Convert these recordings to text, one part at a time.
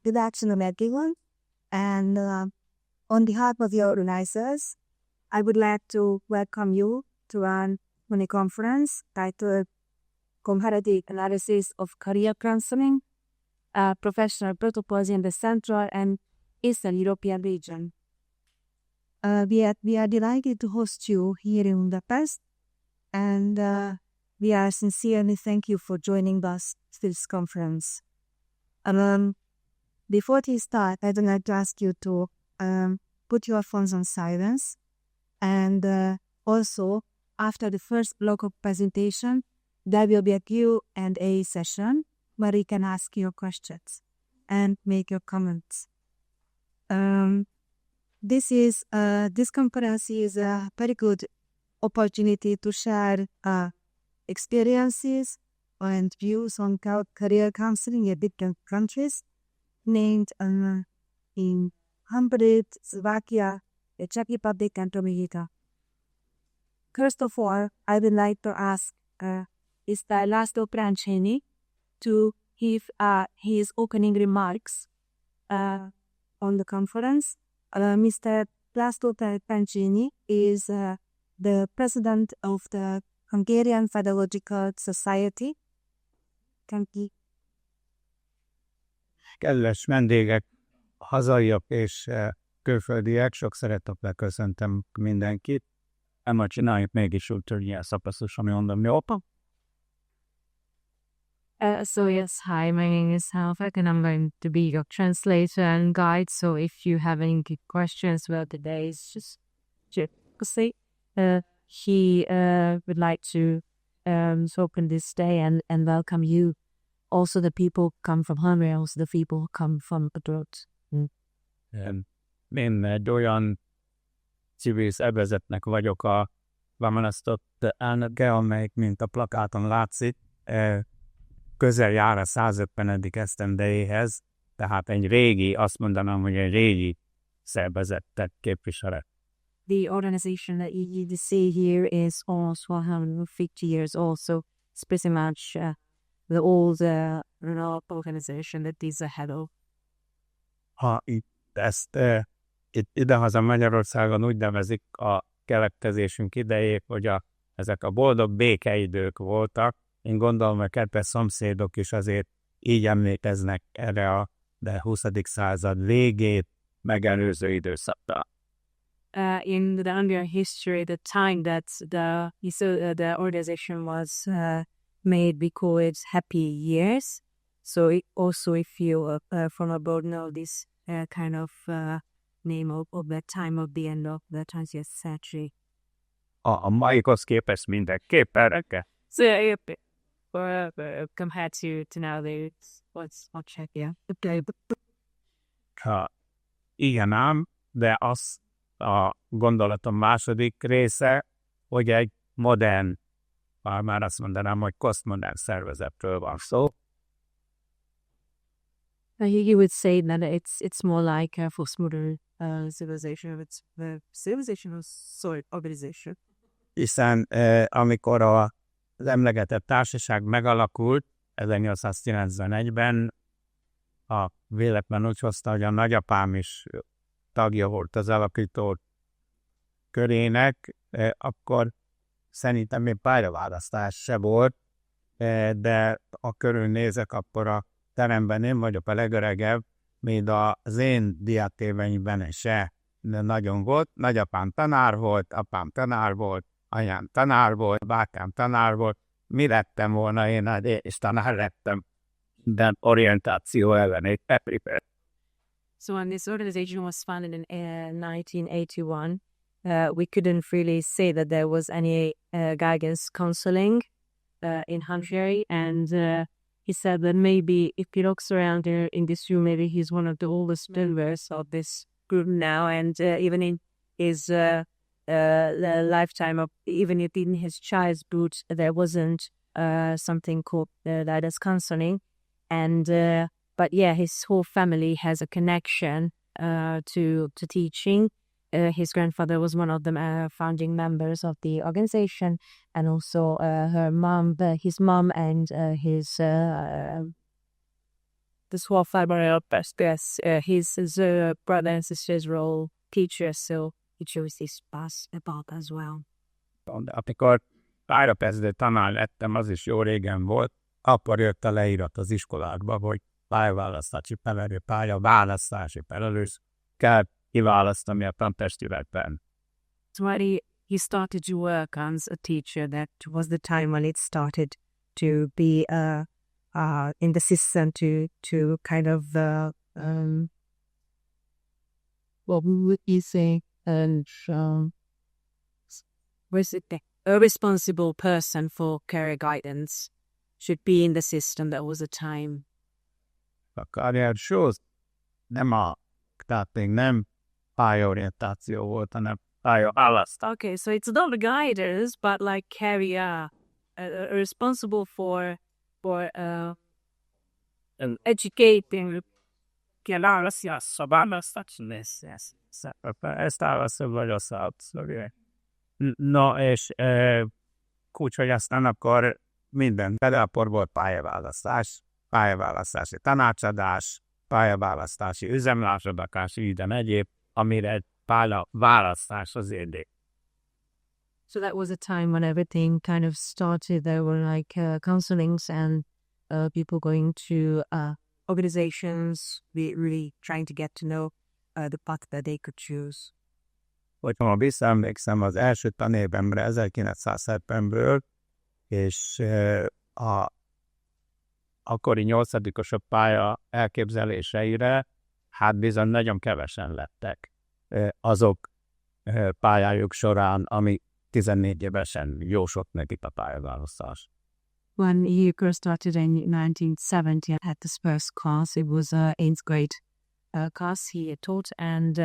good afternoon, everyone. And on behalf of the organizers, I would like to welcome you to our mini-conference titled Comparative Analysis of Career Counseling, Professional Protocols in the Central and Eastern European region. We are delighted to host you here in Budapest, and we are sincerely thank you for joining us to this conference. Before we start, I'd like to ask you to put your phones on silence, and also after the first block of presentation, there will be a Q&A session where you can ask your questions and make your comments. This conference is a very good opportunity to share experiences and views on career counseling in different countries, named in Hungary, Slovakia, the Czech Republic, and Romania. First of all, I would like to ask Mr. László Prancini to give his opening remarks on the conference. Mr. László Prancini is the president of the Hungarian Pedagogical Society. Thank you. Kedves vendégek, hazaiak és külföldiek, sok szeretettel köszöntöm mindenkit. Emma csináljuk mégis úgy, hogy ilyen szapasztosan mondom, jó? So yes, hi, my name is Halfak and I'm going to be your translator and guide. So if you have any questions about the days, just say he would like to open this day and welcome you. Also the people who come from Hungary, also the people who come from abroad. Én egy olyan civil szervezetnek vagyok a választott elnöke, amelyik, mint a plakáton látszik, közel jár a 150. esztendejéhez, tehát egy régi, azt mondanám, hogy egy régi szervezetet képviselet. The organization that you see here is almost 150 years old, so it's pretty much the old organization that is ahead of. Ha ezt idehaza Magyarországon úgy nevezik a keletkezésünk idejét, hogy ezek a boldog békeidők voltak. Én gondolom, hogy kedves szomszédok is azért így emlékeznek erre a 20. század végét megelőző időszakra. In the Hungarian history, the time that the organization was made, we call it happy years. So also if you from abroad know this kind of name of that time of the end of the 20th century. A maihoz képest mindenképpen rekke? So yeah, compared to nowadays, I'll check, yeah. Igen ám, de az a gondolatom második része, hogy egy modern, már azt mondanám, hogy posztmodern szervezetről van szó. You would say that it's more like a postmodern civilization. It's the civilization or organization. Hiszen amikor az emlegetett társaság megalakult 1891-ben, a véletlen úgy hozta, hogy a nagyapám is tagja volt az alapító körének, akkor szerintem még pályaválasztás se volt, de a körülnézek, akkor a teremben én vagyok a legöregebb, még az én diátéveimben se nagyon volt. Nagyapám tanár volt, apám tanár volt, anyám tanár volt, bátyám tanár volt. Mi lettem volna én, és tanár lettem, de orientáció ellenét bepripet. So when this organization was founded in 1981, we couldn't really say that there was any guidance counseling in Hungary, and he said that maybe if he looks around in this room, maybe he's one of the oldest members of this group now, and even in his lifetime, even in his childhood, there wasn't something called guidance counseling, and but yeah, his whole family has a connection to teaching. His grandfather was one of the founding members of the organization, and also his mom and his this whole február his brother and sister's role teacher, so he chose this bus about as well. De amikor pályakezdő tanár lettem, az is jó régen volt, akkor jött a leírat az iskolákba, hogy pályaválasztási felelő, pályaválasztási felelős kell kiválasztani a tantestületben. So when he started to work as a teacher, that was the time when it started to be in the system to kind of what would you say, and a responsible person for career guidance should be in the system. That was a time. A career shows tehát még nem pályaorientáció volt, hanem pályaválasztás. Okay, so it's not guidance, but like career, responsible for educating. Ezt válaszol vagy azt. Na, és úgyhogy aztán akkor minden akkor volt pályaválasztási tanácsadás, pályaválasztási üzemlátogatás, minden egyéb, amire pályaválasztás az érdek. So that was a time when everything kind of started. There were like counselings and people going to organizations, really trying to get to know the path that they could choose. Hogyha visszaemlékszem az első tanévemre 1970-ből, és a akkori 8-osok pálya elképzeléseire, hát bizony nagyon kevesen lettek azok pályájuk során, ami 14 évesen jó sok nekik a pályaválasztás. When he started in 1970 at this first class, it was an 8th grade class he taught, and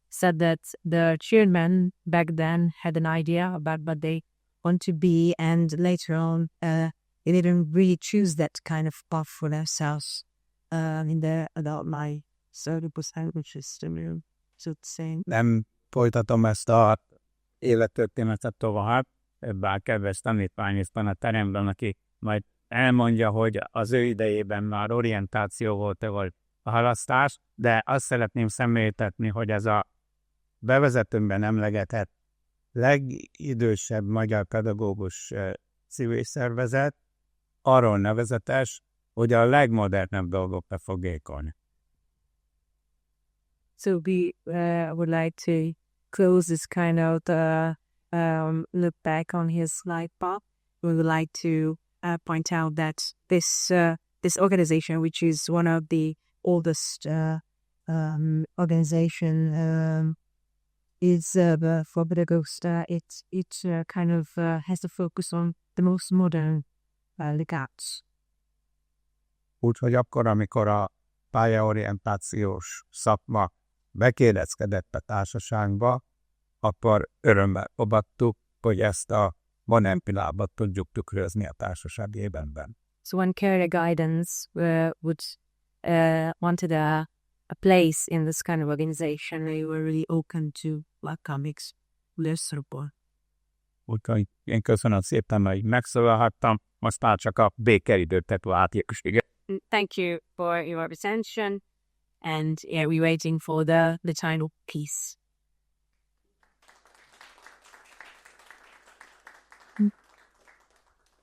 said that the children back then had an idea about what they want to be, and later on they didn't really choose that kind of path for themselves in their adult life. So it was language system, so to say. Nem folytatom ezt a élettörténetet tovább, bár kedves tanítvány is van a teremben, aki majd elmondja, hogy az ő idejében már orientáció volt vagy a halasztás, de azt szeretném szemléltetni, hogy ez a bevezetőmben emlegetett legidősebb magyar pedagógus civil szervezet arról nevezetes, hogy a legmodernebb dolgokra fogékony. So we would like to close this kind of look back on his life path. We would like to point out that this organization, which is one of the oldest organization, is for pedagogues. It kind of has a focus on the most modern legats. Úgyhogy akkor, amikor a pályaorientációs szakma bekérdezkedett a társaságba, akkor örömmel fogadtuk, hogy ezt a Van-Empilábat tudjuk tükrözni a társaság évenben. So when career guidance wanted a place in this kind of organization, they were really open to welcoming learnerból. Úgyhogy én köszönöm szépen, hogy megszólalhattam, most már csak a békeidőt tetuáltjékséget. Thank you for your attention, and we're waiting for the time of peace.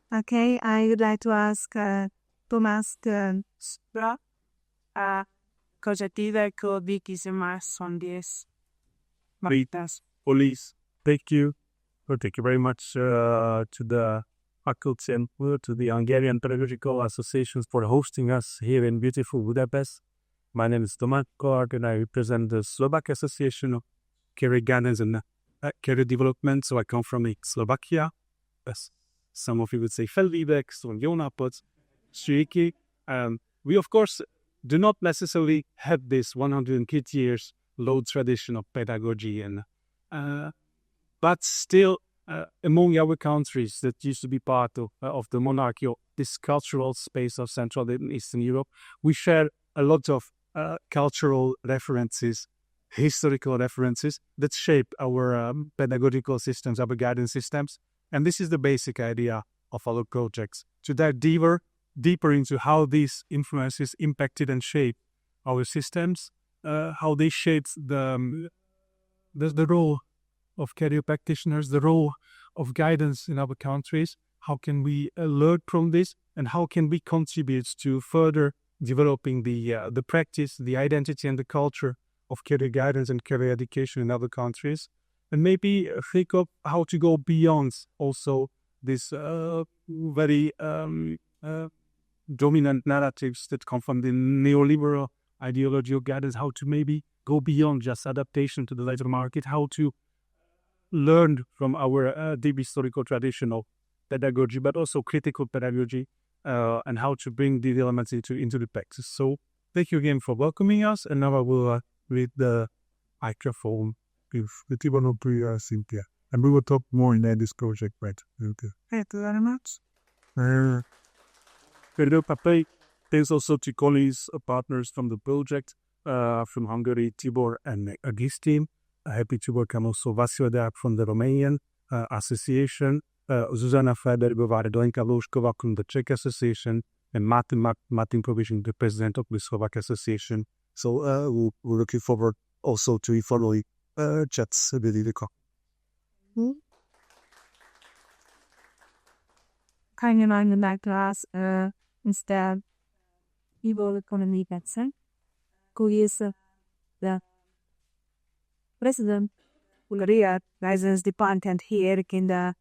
Okay, I would like to ask Thomas Spra, keretében más on this. Police, thank you very much to the faculty and to the Hungarian Pedagogical Associations for hosting us here in beautiful Budapest. My name is Tomáš Kard, and I represent the Slovak Association of Career Guidance and Career Development. So I come from Slovakia. As some of you would say, Felvívek, so jó napot, Sriki. We, of course, do not necessarily have this 100 years long tradition of pedagogy, but still, among our countries that used to be part of the monarchy of this cultural space of Central and Eastern Europe, we share a lot of cultural references, historical references that shape our pedagogical systems, our guidance systems. And this is the basic idea of our projects, to dive deeper deeper into how these influences impacted and shaped our systems, how they shaped the role of career practitioners, the role of guidance in our countries. How can we learn from this, and how can we contribute to further developing the practice, the identity, and the culture of career guidance and career education in other countries, and maybe think of how to go beyond also this very dominant narratives that come from the neoliberal ideology of guidance, how to maybe go beyond just adaptation to the labor market, how to learn from our deep historical tradition of pedagogy, but also critical pedagogy, and how to bring these elements into the practice. So thank you again for welcoming us, and now I will read the microphone with kelet-európai Cynthia. And we will talk more in this project, right? Okay. Thank you very much. Kelet-európai, thanks also to colleagues, partners from the project, from Hungary, Tibor and Agustin. Happy to welcome also Vasilda from the Romanian Association, Zuzana Federer-Doinka-Loskova from the Czech Association, and Martin Provision, the president of the Slovak Association. So we're looking forward also to informally chats with the Kan je nou in de klas instead Ivo economy Betsen, who is the president Bulgaria Guidance Department here in the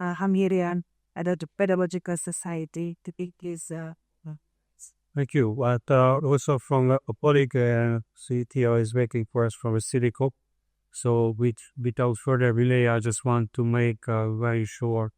Hungarian Pedagogical Society to pick his Thank you. But also from a colleague, CTO is waiting for us from a city cop. So without further delay, I just want to make a very short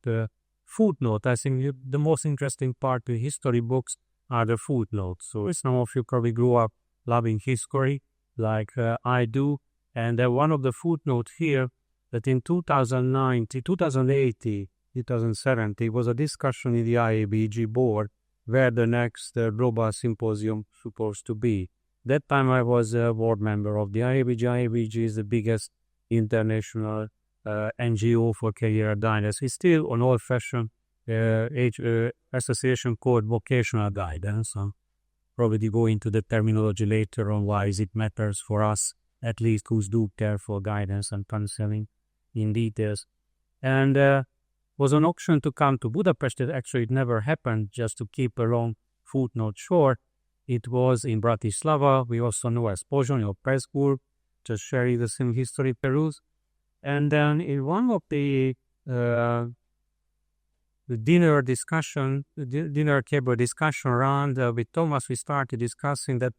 footnote. I think the most interesting part of history books are the footnotes. So some of you probably grew up loving history like I do. And one of the footnotes here that in 2090, 2080, 2070 was a discussion in the IABG board where the next global symposium supposed to be. That time I was a board member of the IABG. IABG is the biggest international NGO for career guidance. It's still an old-fashioned association called vocational guidance. Probably go into the terminology later on why it matters for us, at least who's do care for guidance and counseling in details. And was an option to come to Budapest. Actually, it never happened, just to keep a long footnote short. It was in Bratislava. We also know as Pozsony or Pressburg, just sharing the same history peruse. And then in one of the dinner table discussion round with Thomas, we started discussing that,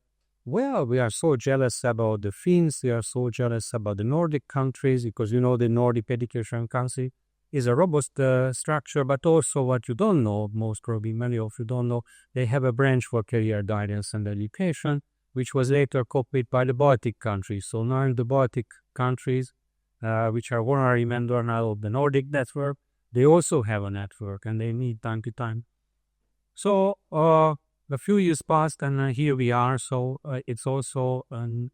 well, we are so jealous about the Finns, we are so jealous about the Nordic countries, because the Nordic Education Council is a robust structure, but also what you don't know, most probably many of you don't know, they have a branch for career guidance and education, which was later copied by the Baltic countries. So now the Baltic countries, which are honorary members now of the Nordic network, they also have a network and they meet time to time. So a few years passed and here we are. So it's also an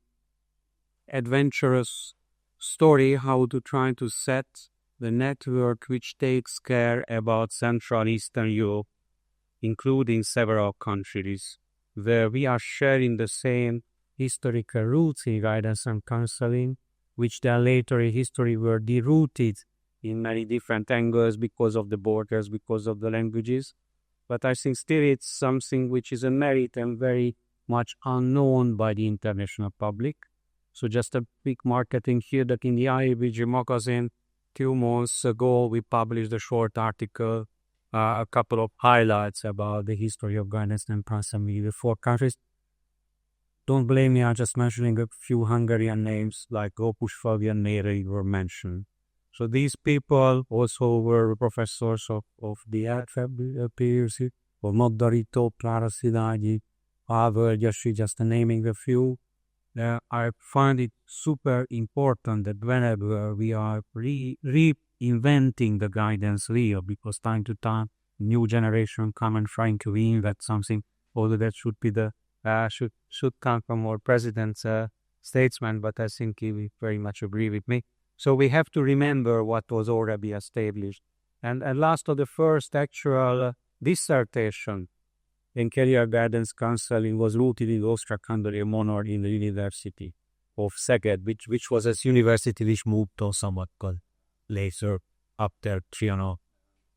adventurous story how to try to set the network which takes care about Central Eastern Europe, including several countries, where we are sharing the same historical roots in guidance and counseling, which then later in history were derooted in many different angles because of the borders, because of the languages. But I think still it's something which is a merit and very much unknown by the international public. So just a quick marketing here that in the IABG magazine, 2 months ago, we published a short article, a couple of highlights about the history of guidance and counseling in the 4 countries. Don't blame me, I'm just mentioning a few Hungarian names like Opus Fabi and Neri were mentioned. So these people also were professors of the peers, or Magdarito, Clara Szilágyi, Alvölgyesi, just naming a few. I find it super important that whenever we are reinventing the guidance wheel, because time to time new generation come and trying to reinvent something, although that should be the should come from our president's statesman, but I think he will very much agree with me. So we have to remember what was already established. And last of the first actual dissertation and career guidance counseling was rooted in Austria-Hungary Monor in the University of Szeged, which was a university which moved to Szamakkal later after Trianon